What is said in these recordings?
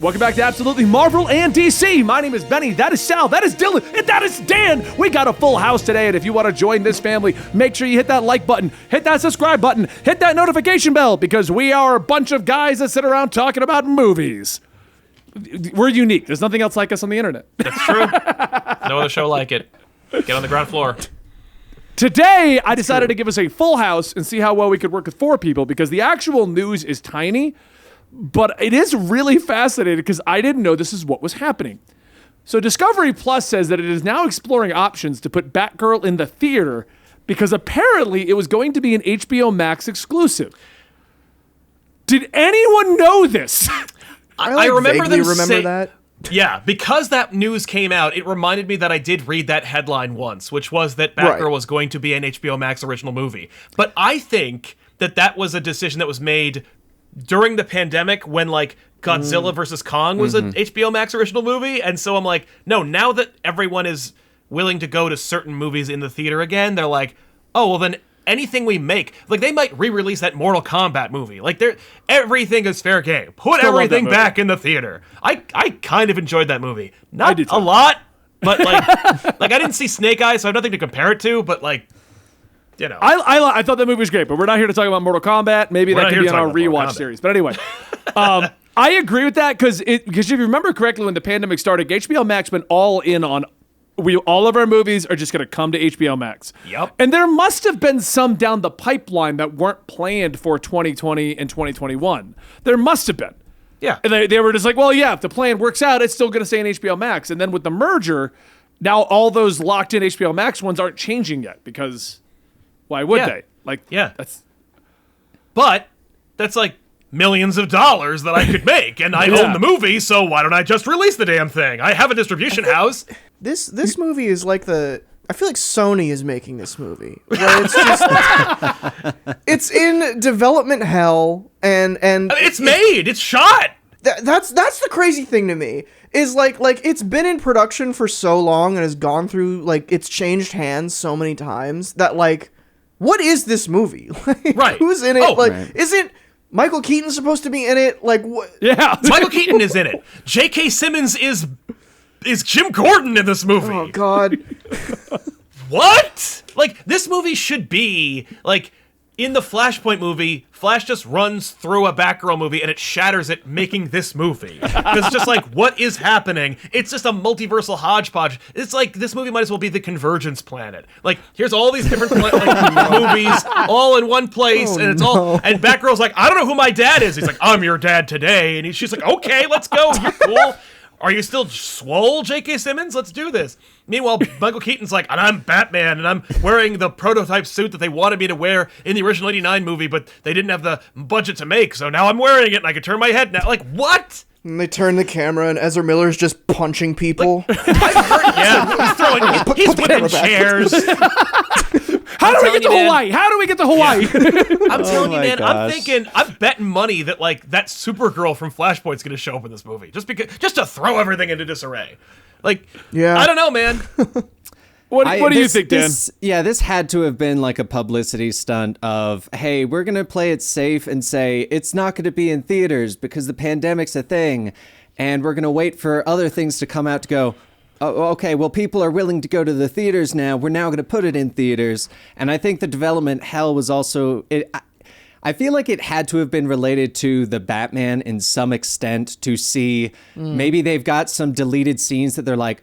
Welcome back to Absolutely Marvel and DC. My name is Benny, that is Sal, that is Dylan, and that is Dan. We got a full house today, and if you want to join this family, make sure you hit that like button, hit that subscribe button, hit that notification bell, because we are a bunch of guys that sit around talking about movies. We're unique. There's nothing else like us on the internet. That's true. No other show like it. Get on the ground floor. Today, I decided to give us a full house and see how well we could work with 4 people, because the actual news is tiny, but it is really fascinating because I didn't know this is what was happening. So Discovery Plus says that it is now exploring options to put Batgirl in the theater because apparently it was going to be an HBO Max exclusive. Did anyone know this? I remember them remember that. Yeah, because that news came out, it reminded me that I did read that headline once, which was that Batgirl was going to be an HBO Max original movie. But I think that was a decision that was made during the pandemic when, like, Godzilla vs. Kong was an HBO Max original movie. And so I'm like, no, now that everyone is willing to go to certain movies in the theater again, they're like, oh, well then anything we make, like they might re-release that Mortal Kombat movie. Like everything is fair game. Put everything back in the theater. I kind of enjoyed that movie. Not a lot, but like I didn't see Snake Eyes, so I have nothing to compare it to, but like, you know. I thought that movie was great, but we're not here to talk about Mortal Kombat. Maybe that could be on our rewatch series. But anyway, I agree with that because if you remember correctly, when the pandemic started, HBO Max went all in on all of our movies are just going to come to HBO Max. Yep. And there must have been some down the pipeline that weren't planned for 2020 and 2021. There must have been. Yeah. And they were just like, well, yeah, if the plan works out, it's still going to stay in HBO Max. And then with the merger, now all those locked in HBO Max ones aren't changing yet because why would they? Like, But that's like millions of dollars that I could make, and I own the movie, so why don't I just release the damn thing? I have a distribution house. This movie is like I feel like Sony is making this movie. Where it's just it's in development hell and I mean, it's made, it's shot. That's the crazy thing to me. Is like it's been in production for so long and has gone through, like, it's changed hands so many times that, like, what is this movie? Like, right. Who's in it? Isn't Michael Keaton supposed to be in it? Like, what? Yeah. Michael Keaton is in it. J.K. Simmons is Jim Gordon in this movie. Oh, God. What? Like, this movie should be, like, in the Flashpoint movie, Flash just runs through a Batgirl movie and it shatters it, making this movie. It's just like, what is happening? It's just a multiversal hodgepodge. It's like, this movie might as well be the Convergence Planet. Like, here's all these different movies all in one place, and it's all, and Batgirl's like, I don't know who my dad is. He's like, I'm your dad today. And she's like, okay, let's go. You're cool. Are you still swole, J.K. Simmons? Let's do this. Meanwhile, Michael Keaton's like, and I'm Batman, and I'm wearing the prototype suit that they wanted me to wear in the original 89 movie, but they didn't have the budget to make, so now I'm wearing it, and I can turn my head now. Like, what? And they turn the camera, and Ezra Miller's just punching people. Like, I've heard, he's whipping chairs. How do we get to Hawaii? How do we get to Hawaii? I'm telling you, man, I'm betting money that, like, that Supergirl from Flashpoint's gonna show up in this movie. Just to throw everything into disarray. Like, I don't know, man. What do you think, Dan? This had to have been like a publicity stunt of, hey, we're going to play it safe and say it's not going to be in theaters because the pandemic's a thing, and we're going to wait for other things to come out to go, oh, okay, well, people are willing to go to the theaters now. We're now going to put it in theaters. And I think the development hell was also... I feel like it had to have been related to the Batman in some extent to see maybe they've got some deleted scenes that they're like,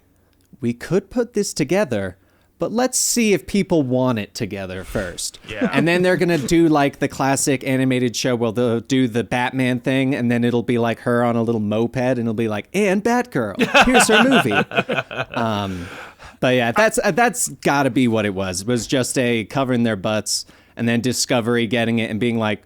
we could put this together, but let's see if people want it together first. Yeah. And then they're going to do like the classic animated show where they'll do the Batman thing, and then it'll be like her on a little moped, and it'll be like, and Batgirl, here's her movie. But yeah, that's got to be what it was. It was just a covering their butts, and then Discovery getting it and being like,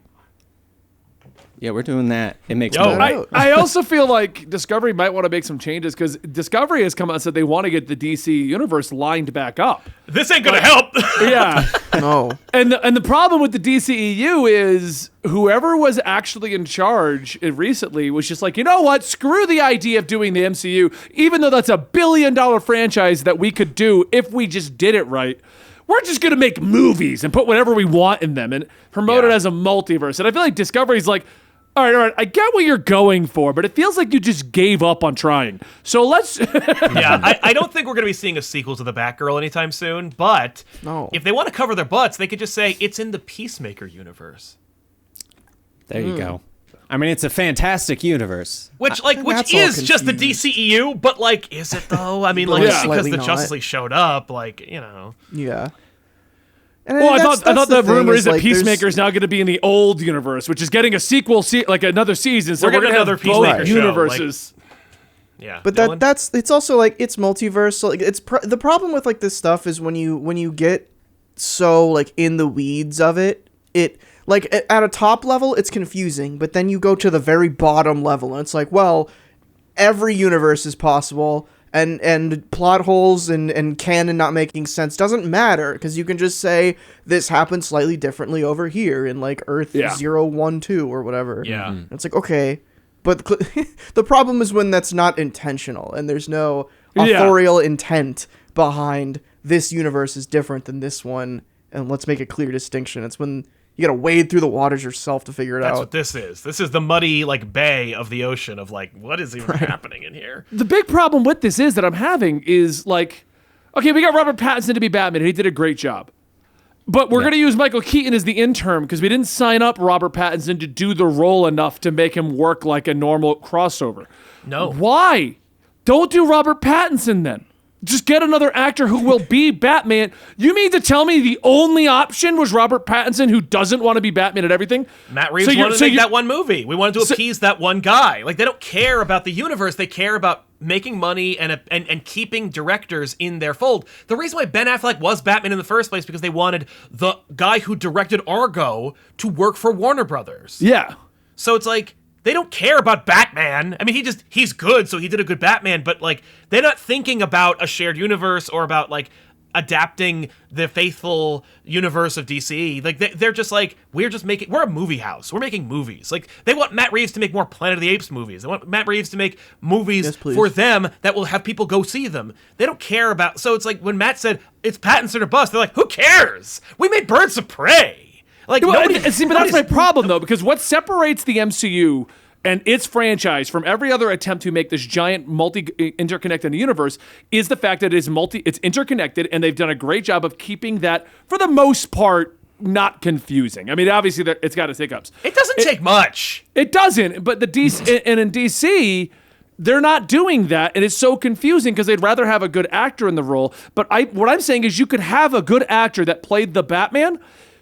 yeah, we're doing that. It makes more. I also feel like Discovery might want to make some changes because Discovery has come out and said they want to get the DC universe lined back up. This ain't gonna help. Yeah. No. And the problem with the DCEU is whoever was actually in charge recently was just like, you know what? Screw the idea of doing the MCU, even though that's $1 billion franchise that we could do if we just did it right. We're just going to make movies and put whatever we want in them and promote it as a multiverse. And I feel like Discovery's like, All right. I get what you're going for, but it feels like you just gave up on trying. So let's. Yeah, I don't think we're going to be seeing a sequel to the Batgirl anytime soon, but if they want to cover their butts, they could just say it's in the Peacemaker universe. There you go. I mean, it's a fantastic universe. Which that's is all just the confused. DCEU, but, like, is it, though? I mean, like, Yeah. just because Slightly the not. Justice League showed up, like, you know. Yeah. And Well, I that's thought the thing rumor is that like, there's- Peacemaker is now going to be in the old universe, which is getting a sequel, like another season. So We're we're getting going to another have both Peacemaker show, universes. Yeah. But Dylan? that's it's also like it's multiverse. So like the problem with like this stuff is when you get so like in the weeds of it, like at a top level it's confusing, but then you go to the very bottom level and it's like, well, every universe is possible. And plot holes and canon not making sense doesn't matter because you can just say this happened slightly differently over here in like Earth 012 or whatever. Yeah. And it's like, okay, but the problem is when that's not intentional and there's no authorial intent behind this universe is different than this one and let's make a clear distinction. It's when you gotta wade through the waters yourself to figure it That's out. what this is. This is the muddy, like, bay of the ocean of, like, what is even happening in here? The big problem with this is that I'm having is like, okay, we got Robert Pattinson to be Batman, and he did a great job. But we're going to use Michael Keaton as the intern because we didn't sign up Robert Pattinson to do the role enough to make him work like a normal crossover. No. Why? Don't do Robert Pattinson then. Just get another actor who will be Batman. You mean to tell me the only option was Robert Pattinson who doesn't want to be Batman at everything? Matt Reeves wanted to make that one movie. We wanted to appease that one guy. Like, they don't care about the universe. They care about making money and keeping directors in their fold. The reason why Ben Affleck was Batman in the first place because they wanted the guy who directed Argo to work for Warner Brothers. Yeah. So it's like, they don't care about Batman. I mean, he's good, so he did a good Batman, but, like, they're not thinking about a shared universe or about, like, adapting the faithful universe of DC. Like, they're just like, we're a movie house. We're making movies. Like, they want Matt Reeves to make more Planet of the Apes movies. They want Matt Reeves to make movies for them that will have people go see them. They don't care about, so it's like when Matt said, it's Pattinson or bust, they're like, who cares? We made Birds of Prey. Like, But that's my problem, though, because what separates the MCU and its franchise from every other attempt to make this giant interconnected universe is the fact that it's interconnected, and they've done a great job of keeping that, for the most part, not confusing. I mean, obviously, it's got its hiccups. It doesn't take much. It doesn't, but the DC and in DC, they're not doing that, and it's so confusing because they'd rather have a good actor in the role. But what I'm saying is, you could have a good actor that played the Batman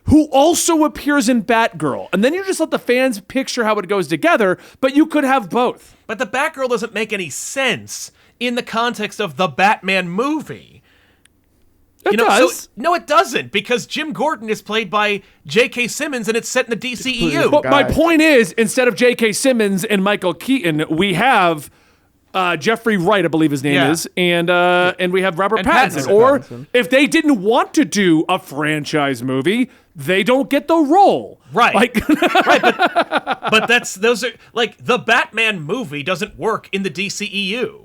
who also appears in Batgirl. And then you just let the fans picture how it goes together, but you could have both. But the Batgirl doesn't make any sense in the context of the Batman movie. It does. So, no, it doesn't, because Jim Gordon is played by J.K. Simmons, and it's set in the DCEU. But my point is, instead of J.K. Simmons and Michael Keaton, we have Jeffrey Wright, I believe his name is, and we have Robert And Pattinson. Pattinson. Or if they didn't want to do a franchise movie, they don't get the role. Right. Like, Right, but those are, like, the Batman movie doesn't work in the DCEU.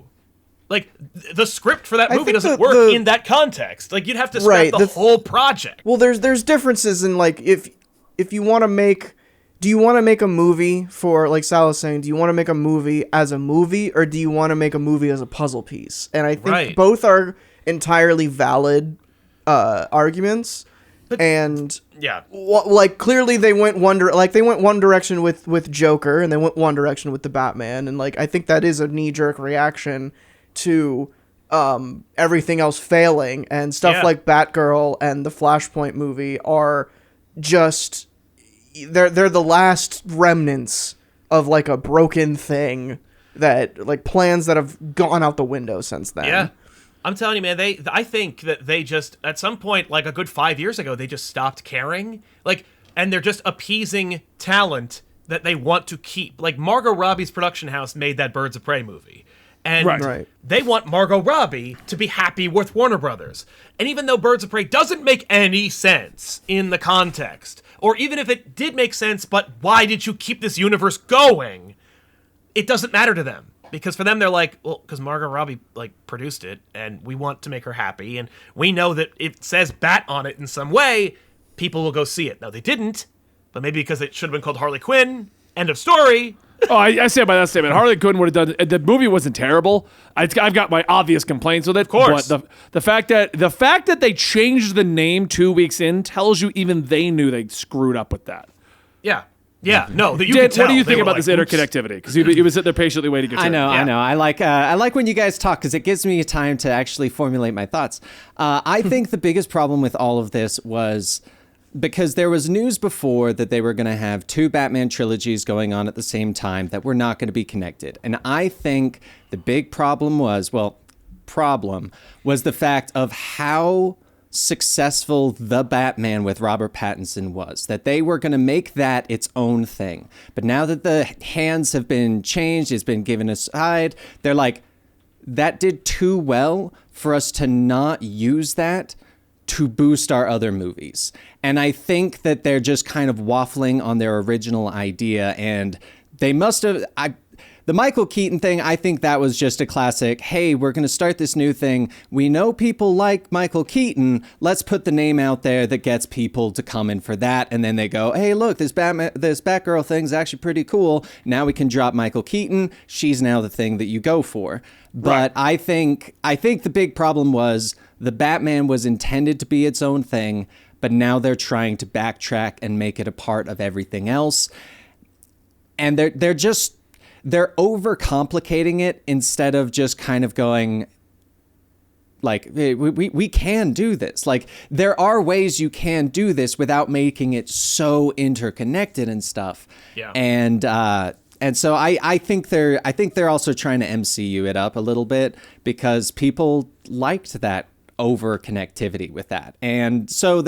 Like, the script for that movie think doesn't the- work the- in that context. Like, you'd have to scrap Right, the the- whole project. Well, there's differences in like if you want to make, do you want to make a movie for, like Sal was saying, do you want to make a movie as a movie or do you want to make a movie as a puzzle piece? And I think Right. both are entirely valid arguments. And Yeah. like clearly they went one direction with Joker and they went one direction with the Batman, and like I think that is a knee-jerk reaction to everything else failing, and stuff like Batgirl and the Flashpoint movie are just they're the last remnants of like a broken thing, that like plans that have gone out the window since then. Yeah. I'm telling you, man, I think that they just, at some point, like a good 5 years ago, they just stopped caring. Like, and they're just appeasing talent that they want to keep. Like, Margot Robbie's production house made that Birds of Prey movie. And Right. they want Margot Robbie to be happy with Warner Brothers. And even though Birds of Prey doesn't make any sense in the context, or even if it did make sense, but why did you keep this universe going? It doesn't matter to them. Because for them, they're like, well, because Margot Robbie, like, produced it, and we want to make her happy, and we know that it says Bat on it in some way, people will go see it. Now, they didn't, but maybe because it should have been called Harley Quinn, End of story. Oh, I stand by that statement. Harley Quinn would have done. The movie wasn't terrible. I've got my obvious complaints with it. Of course. But the fact that they changed the name 2 weeks in tells you even they knew they screwed up with that. Yeah. Yeah. No, that you Dan, could tell. what do you They think were about like, this "Oops." interconnectivity? Because you was sitting there patiently waiting your turn. I know. I like when you guys talk because it gives me time to actually formulate my thoughts. I think the biggest problem with all of this was because there was news before that they were going to have 2 Batman trilogies going on at the same time that were not going to be connected. And I think the big problem was the fact of how successful The Batman with Robert Pattinson was, that they were going to make that its own thing. But now that the hands have been changed, it's been given aside, they're like, that did too well for us to not use that to boost our other movies. And I think that they're just kind of waffling on their original idea, and they must have... The Michael Keaton thing, I think that was just a classic, hey, we're going to start this new thing. We know people like Michael Keaton. Let's put the name out there that gets people to come in for that. And then they go, hey, look, this Batgirl thing's actually pretty cool. Now we can drop Michael Keaton. She's now the thing that you go for. But right. I think the big problem was the Batman was intended to be its own thing, but now they're trying to backtrack and make it a part of everything else. And they're overcomplicating it instead of just kind of going like, hey, we can do this. Like, there are ways you can do this without making it so interconnected and stuff. Yeah. And so I think they're also trying to MCU it up a little bit because people liked that over connectivity with that. And so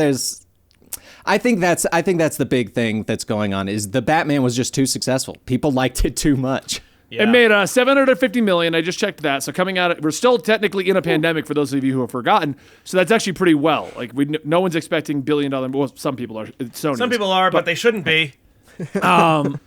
I think that's the big thing that's going on is the Batman was just too successful. People liked it too much. Yeah. It made $750 million. I just checked that. So coming out, we're still technically in a pandemic for those of you who have forgotten. So that's actually pretty well. Like no one's expecting $1 billion. Well, some people are. Sony. Some people are, but they shouldn't be. The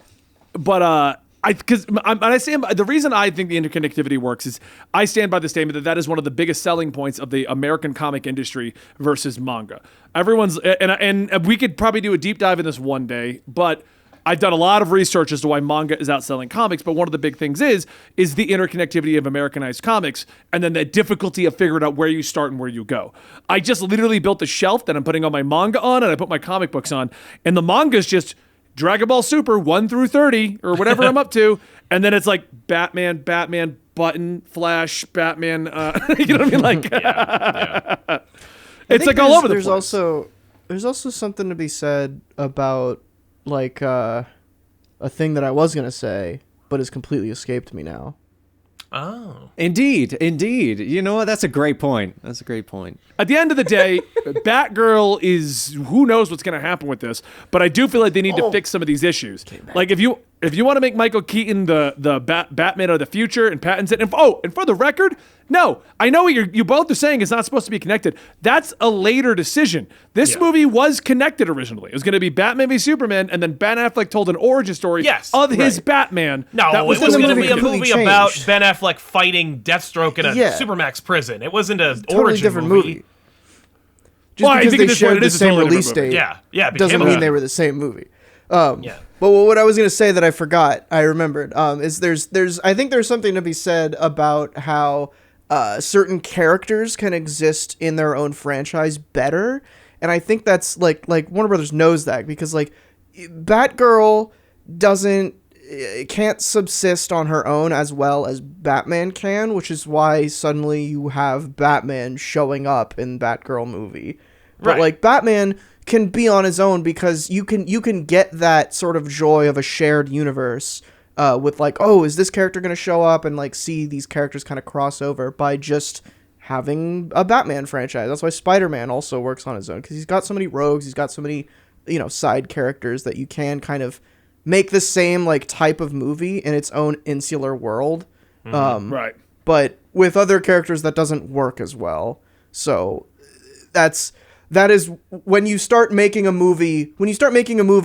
reason I think the interconnectivity works is I stand by the statement that is one of the biggest selling points of the American comic industry versus manga. Everyone's and we could probably do a deep dive in this one day, but I've done a lot of research as to why manga is outselling comics. But one of the big things is the interconnectivity of Americanized comics, and then the difficulty of figuring out where you start and where you go. I just literally built a shelf that I'm putting all my manga on, and I put my comic books on, and the manga is just Dragon Ball Super 1 through 30 or whatever I'm up to, and then it's like Batman, Button, Flash, Batman. You know what I mean? Like, it's like all over the place. There's also something to be said about like a thing that I was gonna say, but has completely escaped me now. Oh. Indeed. You know what? That's a great point. At the end of the day, Batgirl is, who knows what's going to happen with this, but I do feel like they need to fix some of these issues. Like if you want to make Michael Keaton the Batman of the future and Pattinson, and for the record, no, I know what you both are saying it's not supposed to be connected. That's a later decision. This movie was connected originally. It was going to be Batman v Superman, and then Ben Affleck told an origin story of his Batman. No, that was going to be a completely movie changed. about Ben Affleck fighting Deathstroke in a Supermax prison. It wasn't a Totally origin different movie. Just I because think they at this point shared it the is a same totally release different movie. date. Yeah, it doesn't became mean a- they were the same movie. Yeah. But what I was going to say that I forgot, I remembered, is I think there's something to be said about how certain characters can exist in their own franchise better, and I think that's like Warner Brothers knows that because like Batgirl can't subsist on her own as well as Batman can, which is why suddenly you have Batman showing up in Batgirl movie. But like Batman can be on his own because you can get that sort of joy of a shared universe with like, oh, is this character going to show up, and like see these characters kind of cross over by just having a Batman franchise. That's why Spider-Man also works on his own because he's got so many rogues, he's got so many side characters that you can kind of make the same like type of movie in its own insular world. Right. But with other characters that doesn't work as well. So that is when you start making a movie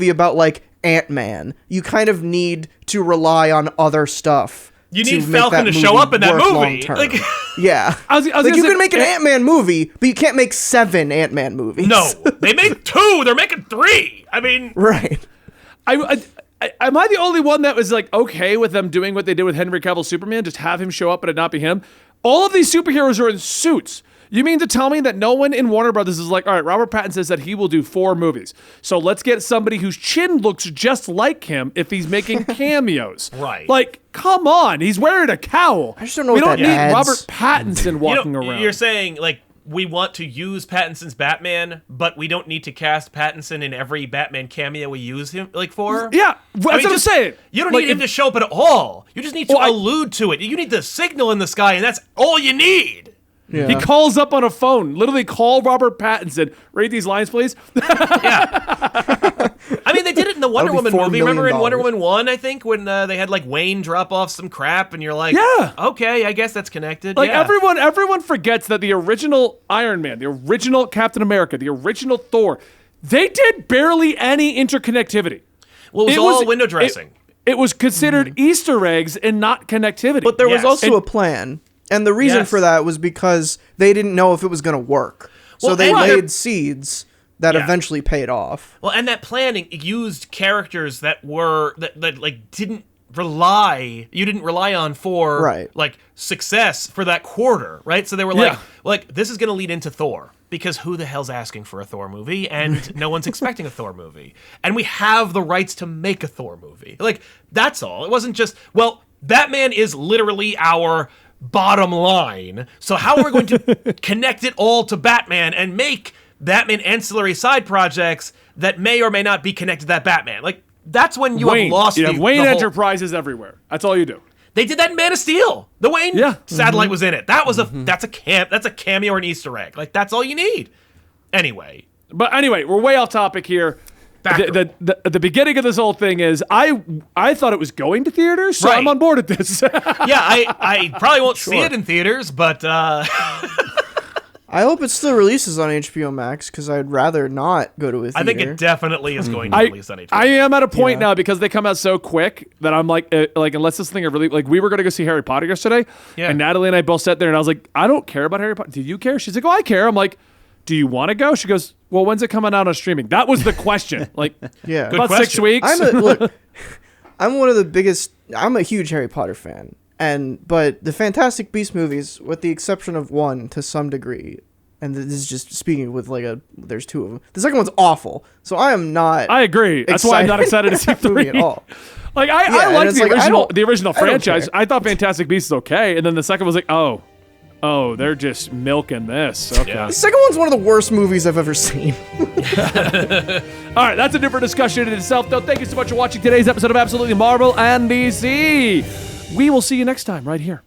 about like Ant-Man, you kind of need to rely on other stuff. You need Falcon to show up in that movie. Like, yeah. You can make an Ant-Man movie, but you can't make 7 Ant-Man movies. No, they make 2. They're making 3. I mean, right. am I the only one that was like okay with them doing what they did with Henry Cavill's Superman? Just have him show up and it not be him. All of these superheroes are in suits. You mean to tell me that no one in Warner Brothers is like, all right, Robert Pattinson says that he will do 4 movies. So let's get somebody whose chin looks just like him if he's making cameos. Right. Like, come on. He's wearing a cowl. I just don't know we what don't that need adds. Robert Pattinson walking around. You're saying, like, we want to use Pattinson's Batman, but we don't need to cast Pattinson in every Batman cameo we use him like for? Yeah, that's what I'm saying. You don't Like, need him to show up at all. You just need to allude to it. You need the signal in the sky, and that's all you need. Yeah. He calls up on a phone, literally call Robert Pattinson. Read these lines, please. I mean, they did it in the Wonder That would be Woman $4 movie. Remember in million. Wonder Woman 1, I think, when they had like Wayne drop off some crap, and you're like, Yeah. okay, I guess that's connected. Like yeah. everyone forgets that the original Iron Man, the original Captain America, the original Thor, they did barely any interconnectivity. Well, it was all window dressing. It was considered Easter eggs and not connectivity. But there was Yes. also And- a plan. And the reason Yes. for that was because they didn't know if it was going to work. So Well, they and- laid seeds that Yeah. eventually paid off. Well, and that planning used characters that were that like didn't rely on for Right. like success for that quarter, right? So they were Yeah. like this is going to lead into Thor because who the hell's asking for a Thor movie and no one's expecting a Thor movie. And we have the rights to make a Thor movie. Like that's all. It wasn't just, well, Batman is literally our bottom line. So how are we going to connect it all to Batman and make Batman ancillary side projects that may or may not be connected to that Batman? Like that's when you Wayne, have lost you the, have Wayne the whole- Enterprises everywhere. That's all you do. They did that in Man of Steel. The Wayne Yeah. satellite was in it. That was that's a cameo or an Easter egg. Like that's all you need. Anyway, But anyway, we're way off topic here. Batgirl. The beginning of this whole thing is I thought it was going to theaters, so Right. I'm on board with this. yeah, I probably won't see it in theaters, but I hope it still releases on HBO Max because I'd rather not go to a theater. I think it definitely is going to I release on HBO. am at a point Yeah. now because they come out so quick that I'm like unless this thing are really like we were gonna go see Harry Potter yesterday, Yeah. and Natalie and I both sat there and I was like, I don't care about Harry Potter. Do you care? She's like, oh, I care. I'm like, do you want to go? She goes, well, when's it coming out on streaming? That was the question. Like, Yeah. about 6 question. weeks. Look, I'm one of the biggest. I'm a huge Harry Potter fan, but the Fantastic Beasts movies, with the exception of one to some degree, and this is just speaking with there's 2 of them. The second one's awful, so I am not. I agree. That's why I'm not excited to see about the movie 3 at all. Like Yeah, I and liked it's the like, original I the original don't franchise. care. I thought Fantastic Beasts was okay, and then the second was like, oh, they're just milking this. Okay. Yeah. The second one's one of the worst movies I've ever seen. All right, that's a different discussion in itself, though. Thank you so much for watching today's episode of Absolutely Marvel and DC. We will see you next time right here.